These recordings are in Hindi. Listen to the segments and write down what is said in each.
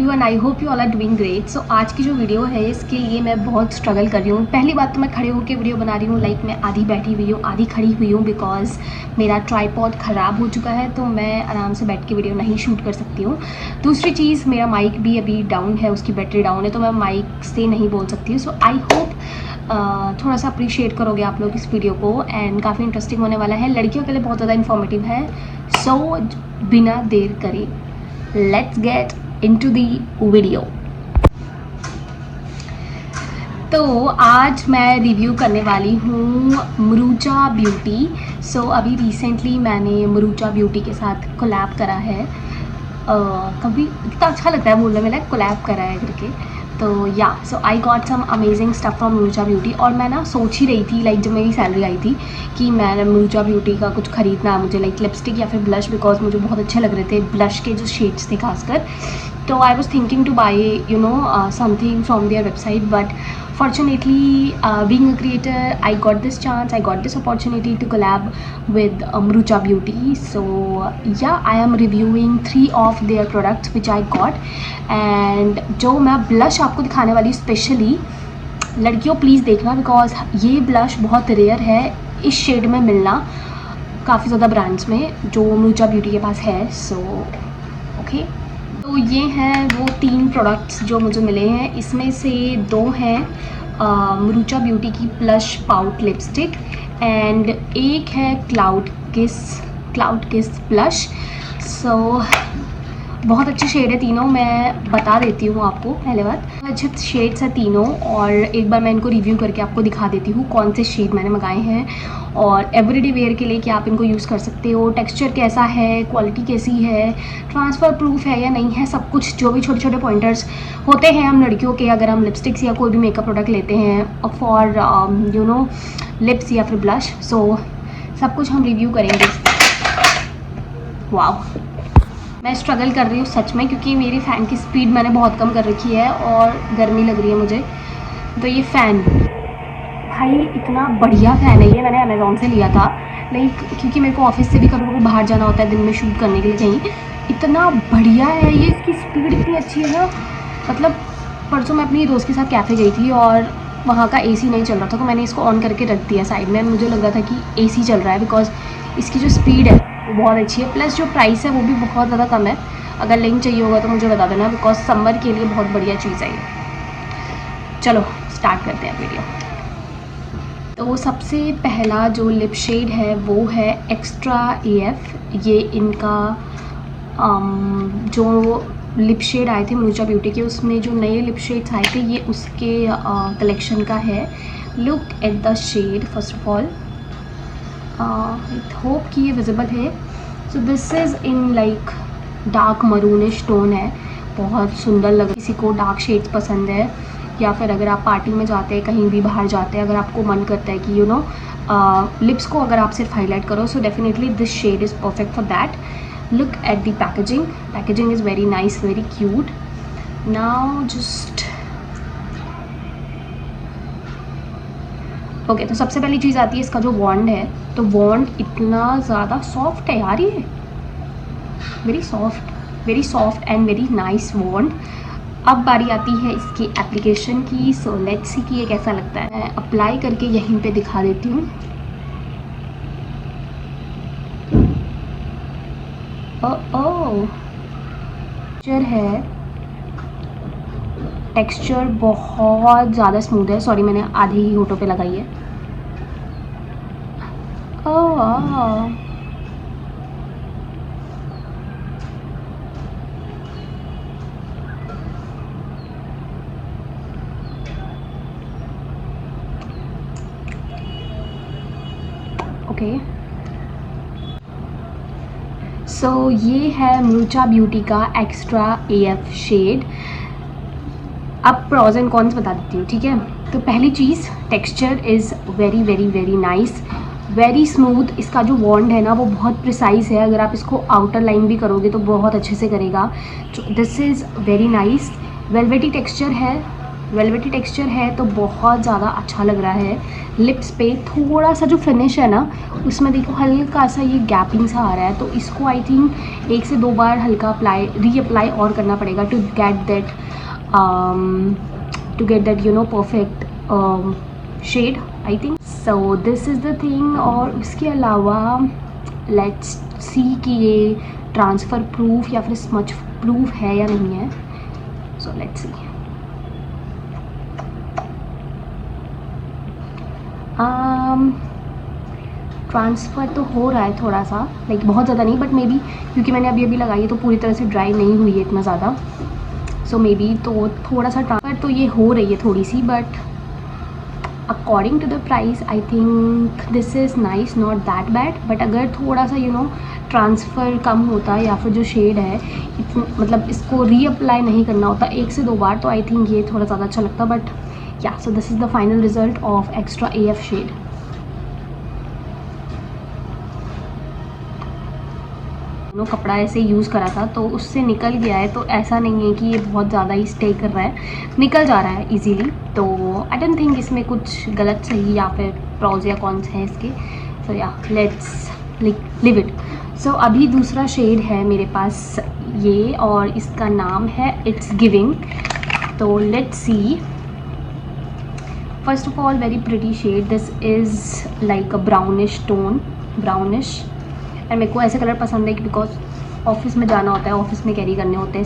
Everyone, I hope you all are doing great. So आज की जो वीडियो है इसके लिए मैं बहुत स्ट्रगल कर रही हूँ। पहली बात तो मैं खड़े होकर वीडियो बना रही हूँ, लाइक मैं आधी बैठी हुई हूँ आधी खड़ी हुई हूँ, बिकॉज मेरा ट्राईपॉड ख़राब हो चुका है तो मैं आराम से बैठ के वीडियो नहीं शूट कर सकती हूँ। दूसरी चीज़, मेरा माइक भी अभी डाउन है, उसकी बैटरी डाउन है, तो मैं माइक से नहीं बोल सकती हूँ। सो आई होप थोड़ा सा अप्रिशिएट करोगे आप लोग इस वीडियो को, एंड काफ़ी इंटरेस्टिंग होने वाला है, लड़कियों के लिए बहुत ज़्यादा इन्फॉर्मेटिव है। सो बिना देर करे let's get into the video. तो आज मैं रिव्यू करने वाली हूँ मरूचा ब्यूटी। सो अभी रिसेंटली मैंने मरूचा ब्यूटी के साथ कोलैब करा है। कभी इतना अच्छा लगता है बोलने में, लाइक कोलैब करा है करके। तो yeah so I got some amazing stuff from Marucha Beauty. और मैं ना सोच ही रही थी, लाइक जब मेरी सैलरी आई थी, कि मैं मरूचा ब्यूटी का कुछ ख़रीदना है मुझे, लाइक लिपस्टिक या फिर ब्लश, बिकॉज मुझे बहुत अच्छे लग रहे थे ब्लश के जो शेड्स थे खासकर। तो I was thinking two by something from their website, but fortunately being a creator, I got this chance, I got this opportunity to collab with Mrucha Beauty. So yeah, I am reviewing 3 of their products which I got, and जो मैं blush आपको दिखाने वाली स्पेशली, लड़कियों प्लीज़ देखना, बिकॉज ये ब्लश बहुत रेयर है इस शेड में मिलना काफ़ी ज़्यादा ब्रांड्स में जो मरूचा ब्यूटी के पास है। सो ओके, तो ये हैं वो 3 प्रोडक्ट्स जो मुझे मिले हैं। इसमें से 2 हैं मरूचा ब्यूटी की प्लश पाउट लिपस्टिक, एंड एक है क्लाउड किस ब्लश। सो बहुत अच्छे शेड है तीनों, मैं बता देती हूँ आपको। पहले बात, अच्छे शेड्स हैं तीनों, और एक बार मैं इनको रिव्यू करके आपको दिखा देती हूँ कौन से शेड मैंने मंगाए हैं, और एवरीडे वेयर के लिए कि आप इनको यूज़ कर सकते हो, टेक्सचर कैसा है, क्वालिटी कैसी है, ट्रांसफ़र प्रूफ है या नहीं है, सब कुछ जो भी छोटे छोटे पॉइंटर्स होते हैं हम लड़कियों के, अगर हम लिपस्टिक्स या कोई भी मेकअप प्रोडक्ट लेते हैं फॉर लिप्स या फिर ब्लश। सो सब कुछ हम रिव्यू करेंगे। वाह, मैं स्ट्रगल कर रही हूँ सच में, क्योंकि मेरी फ़ैन की स्पीड मैंने बहुत कम कर रखी है और गर्मी लग रही है मुझे। तो ये फ़ैन भाई इतना बढ़िया फ़ैन है, ये मैंने अमेज़ॉन से लिया था, लाइक क्योंकि मेरे को ऑफिस से भी कभी कभी बाहर जाना होता है दिन में शूट करने के लिए कहीं। इतना बढ़िया है ये, इसकी स्पीड इतनी अच्छी है ना। मतलब परसों मैं अपनी दोस्त के साथ कैफ़े गई थी और वहाँ का AC नहीं चल रहा था, तो मैंने इसको ऑन करके रख दिया साइड में, मुझे लग रहा था कि AC चल रहा है, बिकॉज इसकी जो स्पीड है वो बहुत अच्छी है, प्लस जो प्राइस है वो भी बहुत ज़्यादा कम है। अगर लिंक चाहिए होगा तो मुझे बता देना, बिकॉज समर के लिए बहुत बढ़िया चीज़ है ये। चलो स्टार्ट करते हैं वीडियो। तो सबसे पहला जो लिप शेड है वो है एक्स्ट्रा AF। ये इनका जो लिप शेड आए थे मरूचा ब्यूटी के, उसमें जो नए लिप शेड्स आए थे ये उसके कलेक्शन का है। Look at the shade first of all, hope कि ये विजिबल है। So this is in like dark maroonish tone है, बहुत सुंदर लग, किसी को डार्क शेड्स पसंद है, या फिर अगर आप पार्टी में जाते हैं, कहीं भी बाहर जाते हैं, अगर आपको मन करता है कि लिप्स को अगर आप सिर्फ हाईलाइट करो, so definitely this shade is perfect for that. Look at the packaging is very nice, very cute. Now just okay, तो सबसे पहली चीज़ आती है इसका जो वॉन्ड है। तो वॉन्ड इतना ज़्यादा सॉफ्ट है यार, ये very soft and very nice wand. अब बारी आती है इसकी एप्लीकेशन की। सो लेट्स सी कि ये कैसा लगता है। मैं अप्लाई करके यहीं पे दिखा देती हूँ। टेक्सचर बहुत ज़्यादा स्मूथ है। सॉरी, मैंने आधे ही होठों पे लगाई है। ओके, सो ये है मरूचा ब्यूटी का एक्स्ट्रा AF शेड। अब प्रॉज एंड कॉन्स बता देती हूँ, ठीक है। तो पहली चीज़, texture is very very very nice, very smooth. इसका जो वॉन्ड है ना वो बहुत प्रिसाइज है, अगर आप इसको आउटर लाइन भी करोगे तो बहुत अच्छे से करेगा। This is very nice, velvety texture है, वेलवेटी टेक्सचर है तो बहुत ज़्यादा अच्छा लग रहा है लिप्स पे। थोड़ा सा जो फिनिश है ना उसमें देखो हल्का सा ये गैपिंग सा आ रहा है, तो इसको आई थिंक 1 से 2 बार हल्का रीअप्लाई और करना पड़ेगा to get that you know perfect shade I think. So this is the thing. और उसके अलावा लेट्स सी कि ये ट्रांसफ़र प्रूफ या फिर स्मच प्रूफ है या नहीं है। So let's see. ट्रांसफ़र तो हो रहा है थोड़ा सा, लाइक बहुत ज़्यादा नहीं, बट मे बी क्योंकि मैंने अभी लगाई है तो पूरी तरह से ड्राई नहीं हुई है इतना ज़्यादा। सो मे बी तो थोड़ा सा ट्रांसफ़र तो ये हो रही है थोड़ी सी, but according to the price I think this is nice, not that bad. But अगर थोड़ा सा यू नो ट्रांसफ़र कम होता या फिर जो शेड है मतलब इसको रीअप्लाई नहीं करना होता 1 से 2 बार, तो आई थिंक ये थोड़ा ज़्यादा अच्छा लगता। बट या so this is the final result of extra AF shade. दोनों कपड़ा ऐसे यूज़ करा था तो उससे निकल गया है, तो ऐसा नहीं है कि ये बहुत ज़्यादा ही स्टे कर रहा है, निकल जा रहा है इजीली। तो आई डोंट थिंक इसमें कुछ गलत सही या फिर प्रॉज या कॉन्स हैं इसके। सो या लेट्स लिव इट। सो अभी दूसरा शेड है मेरे पास ये, और इसका नाम है इट्स गिविंग। तो let's see. First of all very pretty shade, this is like a brownish tone, brownish. And मेरे को ऐसे कलर पसंद है बिकॉज ऑफिस में जाना होता है, ऑफिस में कैरी करने होते हैं।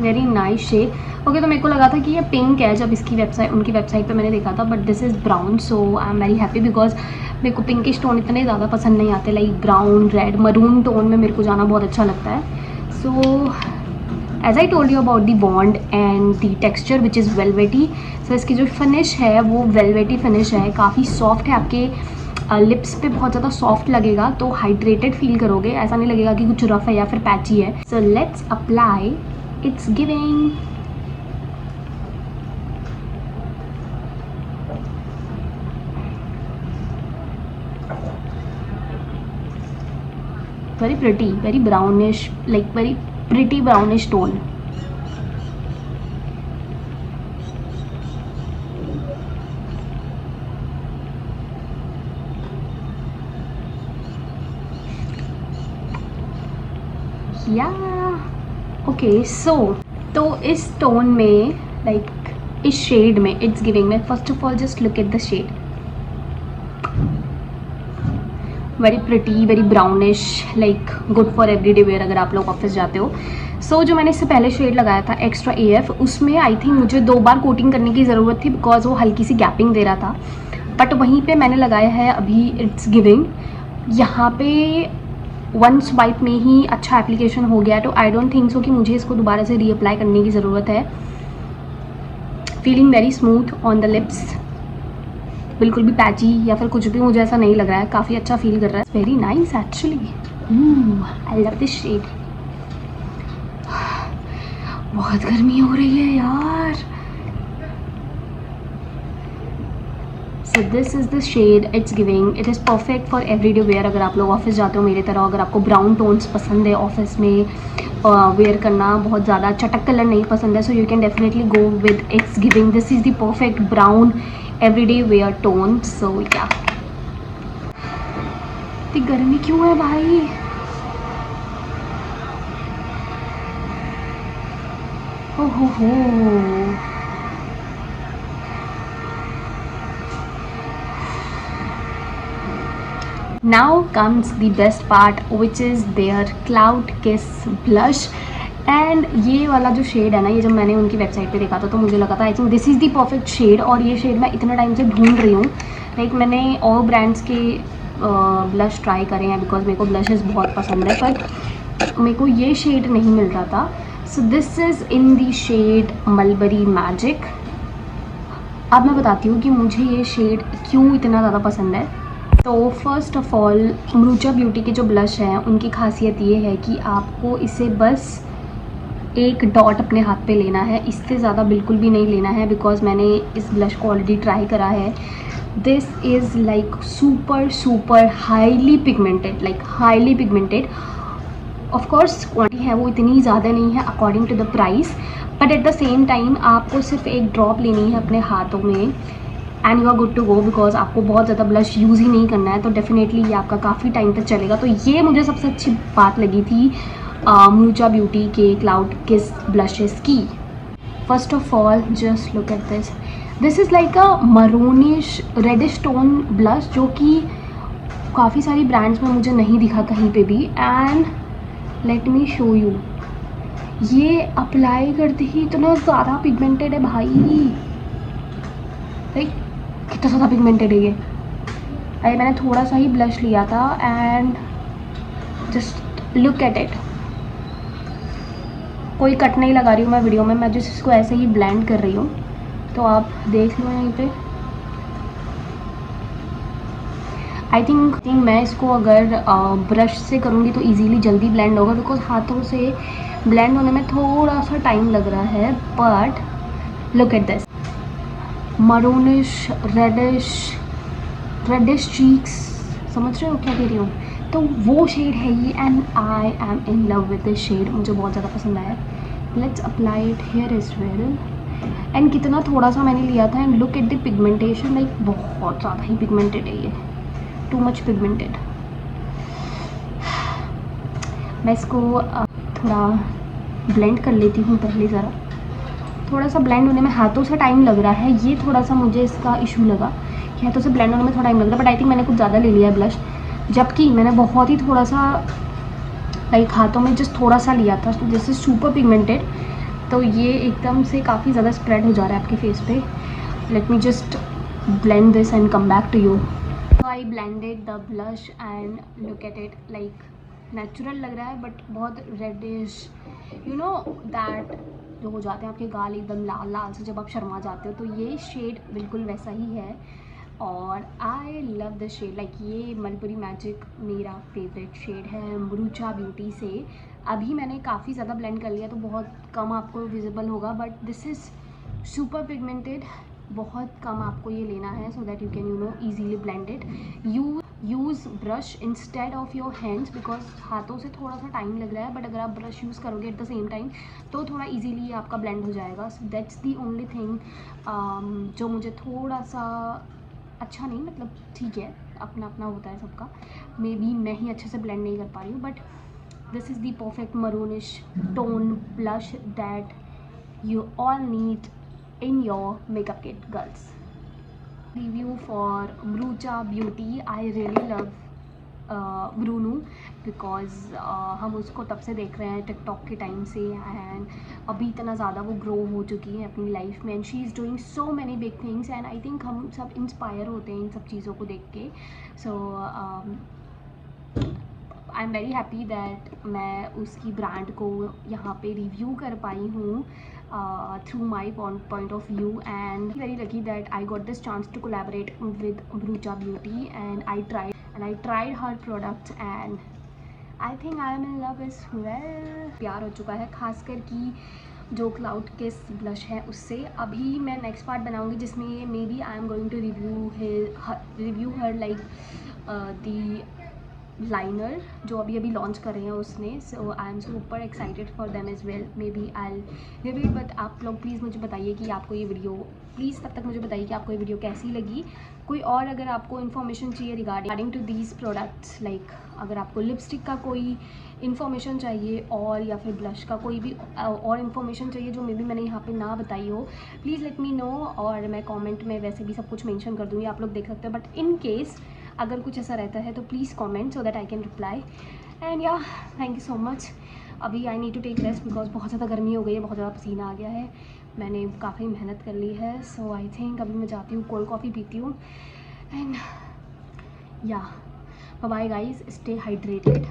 Very nice shade. ओके, तो मेरे को लगा था कि ये पिंक है जब इसकी वेबसाइट उनकी वेबसाइट पे मैंने देखा था, but this is brown. So I am very happy because मेरे को पिंकिश टोन इतने ज़्यादा पसंद नहीं आते, like brown, red, maroon tone में मेरे को जाना बहुत अच्छा लगता है। So as I told you about the bond and the texture which is velvety. So इसकी जो फिनिश है वो वेलवेटी फिनिश है, काफ़ी सॉफ्ट है, आपके लिप्स पे बहुत ज़्यादा सॉफ्ट लगेगा, तो हाइड्रेटेड फील करोगे, ऐसा नहीं लगेगा कि कुछ रफ है या फिर पैची है। So let's apply it's giving. Very pretty, very brownish, like very pretty brownish tone. या ओके, सो तो इस टोन में लाइक इस शेड में इट्स गिविंग में first of all just look at the shade, very pretty, very brownish, like good for everyday wear अगर आप लोग ऑफिस जाते हो। सो जो मैंने इससे पहले शेड लगाया था एक्स्ट्रा AF, उसमें आई थिंक मुझे 2 बार कोटिंग करने की ज़रूरत थी बिकॉज वो हल्की सी गैपिंग दे रहा था, बट वहीं पे मैंने लगाया है अभी इट्स गिविंग। यहाँ पे 1 स्वाइप में ही अच्छा एप्लीकेशन हो गया, तो आई डोंट थिंक सो कि मुझे इसको दोबारा से रीअप्लाई करने की ज़रूरत है। Feeling very smooth on the lips, बिल्कुल भी पैची या फिर कुछ भी मुझे ऐसा नहीं लग रहा है, काफ़ी अच्छा फील कर रहा है। Very nice actually, I love this shade. बहुत गर्मी हो रही है यार। So this is the shade it's giving. It is perfect for everyday wear अगर आप लोग ऑफिस जाते हो मेरी तरह, अगर आपको ब्राउन टोन्स पसंद है ऑफिस में वेयर करना, बहुत ज़्यादा चटक कलर नहीं पसंद है, so you can definitely go with its giving. This is the perfect brown everyday wear tone. So yeah इतनी गर्मी क्यों है भाई? हो Now comes the best part, which is their Cloud Kiss blush. And ये वाला जो शेड है ना, ये जब मैंने उनकी वेबसाइट पे देखा था तो मुझे लगा था I think this is the perfect shade, और ये शेड मैं इतना टाइम से ढूंढ रही हूँ। लाइक मैंने और ब्रांड्स के ब्लश ट्राई करे हैं बिकॉज मेरे को ब्लशेस बहुत पसंद है, पर मेरे को ये शेड नहीं मिल रहा था। So this is in the shade mulberry magic. अब मैं बताती हूँ कि मुझे ये शेड क्यों इतना ज़्यादा पसंद है। तो फर्स्ट ऑफ ऑल मरूचा ब्यूटी के जो ब्लश हैं उनकी खासियत ये है कि आपको इसे बस एक डॉट अपने हाथ पे लेना है, इससे ज़्यादा बिल्कुल भी नहीं लेना है, बिकॉज मैंने इस ब्लश को ऑलरेडी ट्राई करा है। This is like super highly pigmented, like highly pigmented. Of course quantity है वो इतनी ज़्यादा नहीं है according to the price, but at the same time आपको सिर्फ एक ड्रॉप लेनी है अपने हाथों में and you are good to go, because आपको बहुत ज़्यादा ब्लश यूज़ ही नहीं करना है, तो डेफिनेटली ये आपका काफ़ी टाइम तक चलेगा। तो ये मुझे सबसे अच्छी बात लगी थी मुरुचा ब्यूटी के क्लाउड किस ब्लशेस की। First of all just look at this, this is like a maroonish reddish tone blush, जो कि काफ़ी सारी ब्रांड्स में मुझे नहीं दिखा कहीं पे भी। And let me show you, ये अप्लाई करते ही इतना ज़्यादा पिगमेंटेड है भाई, लाइक कितना ज़्यादा पिगमेंटेड है ये। अरे मैंने थोड़ा सा ही ब्लश लिया था and just look at it. कोई कट नहीं लगा रही हूँ मैं वीडियो में, मैं जस्ट इसको ऐसे ही ब्लेंड कर रही हूँ, तो आप देख लो यहीं पे। आई थिंक मैं इसको अगर ब्रश से करूँगी तो इजीली जल्दी ब्लेंड होगा, बिकॉज हाथों से ब्लेंड होने में थोड़ा सा टाइम लग रहा है। But look at this, maroonish reddish cheeks, समझ रहे हो क्या कह रही हूँ? तो वो शेड है ये and I am in love with this shade, मुझे बहुत ज़्यादा पसंद आया। Let's apply it here as well. And कितना थोड़ा सा मैंने लिया था and look at the pigmentation, like बहुत ज़्यादा ही पिगमेंटेड है ये, टू मच पिगमेंटेड। मैं इसको थोड़ा ब्लेंड कर लेती हूँ पहले ज़रा। थोड़ा सा ब्लेंड होने में हाथों से टाइम लग रहा है, ये थोड़ा सा मुझे इसका इशू लगा कि हाथों से ब्लेंड होने में थोड़ा टाइम लग रहा है। बट आई थिंक मैंने कुछ ज़्यादा ले लिया है ब्लश, जबकि मैंने बहुत ही थोड़ा सा लाइक हाथों में जस्ट थोड़ा सा लिया था। दिस इज़ सुपर पिगमेंटेड, तो ये एकदम से काफ़ी ज़्यादा स्प्रेड हो जा रहा है आपके फेस पे। Let me just blend this and come back to you. I blended the blush and look at it, like natural लग रहा है बट बहुत रेडिश, यू नो दैट जो हो जाते हैं आपके गाल एकदम लाल लाल से जब आप शर्मा जाते हो, तो ये शेड बिल्कुल वैसा ही है। और I love the shade, like ये मलपुरी मैजिक मेरा फेवरेट शेड है मुरुचा ब्यूटी से। अभी मैंने काफ़ी ज़्यादा ब्लेंड कर लिया तो बहुत कम आपको विजिबल होगा, but this is super pigmented. बहुत कम आपको ये लेना है so that you can easily blend it. Use brush instead of your hands, because हाथों से थोड़ा सा टाइम लग रहा है, बट अगर आप ब्रश यूज़ करोगे एट द सेम टाइम तो थोड़ा ईजीली ये आपका ब्लेंड हो जाएगा। So that's the only thing जो मुझे थोड़ा सा अच्छा नहीं, मतलब ठीक है, अपना अपना होता है सबका, मे बी मैं ही अच्छे से ब्लेंड नहीं कर पा रही हूँ। But this is the perfect maroonish tone blush that you all need in your makeup kit, girls. Review for Murucha Beauty. I really love Brunu because हम उसको तब से देख रहे हैं टिकटॉक के टाइम से, एंड अभी इतना ज़्यादा वो ग्रो हो चुकी है अपनी लाइफ में and she is doing so many big things and I think हम सब इंस्पायर होते हैं इन सब चीज़ों को देख के। So I am very happy that मैं उसकी ब्रांड को यहाँ पे रिव्यू कर पाई हूँ through my point of view, and very lucky that I got this chance to collaborate with Murucha Beauty and I tried her products and I think I am in love as well. प्यार हो चुका है खासकर कि जो क्लाउड किस ब्लश है उससे। अभी मैं नेक्स्ट पार्ट बनाऊंगी जिसमें maybe I am going to review her like the liner जो अभी लॉन्च कर रहे हैं उसने। So I am super excited for them as well, maybe I review. But आप लोग प्लीज़ मुझे बताइए कि आपको ये वीडियो, प्लीज़ तब तक मुझे बताइए कि आपको ये वीडियो कैसी लगी। कोई और अगर आपको इन्फॉर्मेशन चाहिए regarding to these products, like अगर आपको लिपस्टिक का कोई इन्फॉर्मेशन चाहिए और या फिर ब्लश का कोई भी और इन्फॉर्मेशन चाहिए जो मे बी मैंने यहाँ पे ना बताई हो, प्लीज़ लेट मी नो। और मैं कमेंट में वैसे भी सब कुछ मेंशन कर दूँगी, आप लोग देख सकते हो। बट इन केस अगर कुछ ऐसा रहता है तो please comment so that I can reply. And या थैंक यू सो मच। अभी I need to take rest because बहुत ज़्यादा गर्मी हो गई है, बहुत ज़्यादा पसीना आ गया है, मैंने काफ़ी मेहनत कर ली है। सो आई थिंक अभी मैं जाती हूँ, कोल्ड कॉफ़ी पीती हूँ एंड या bye guys, stay hydrated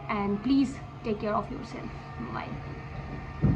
and please take care of yourself. Bye.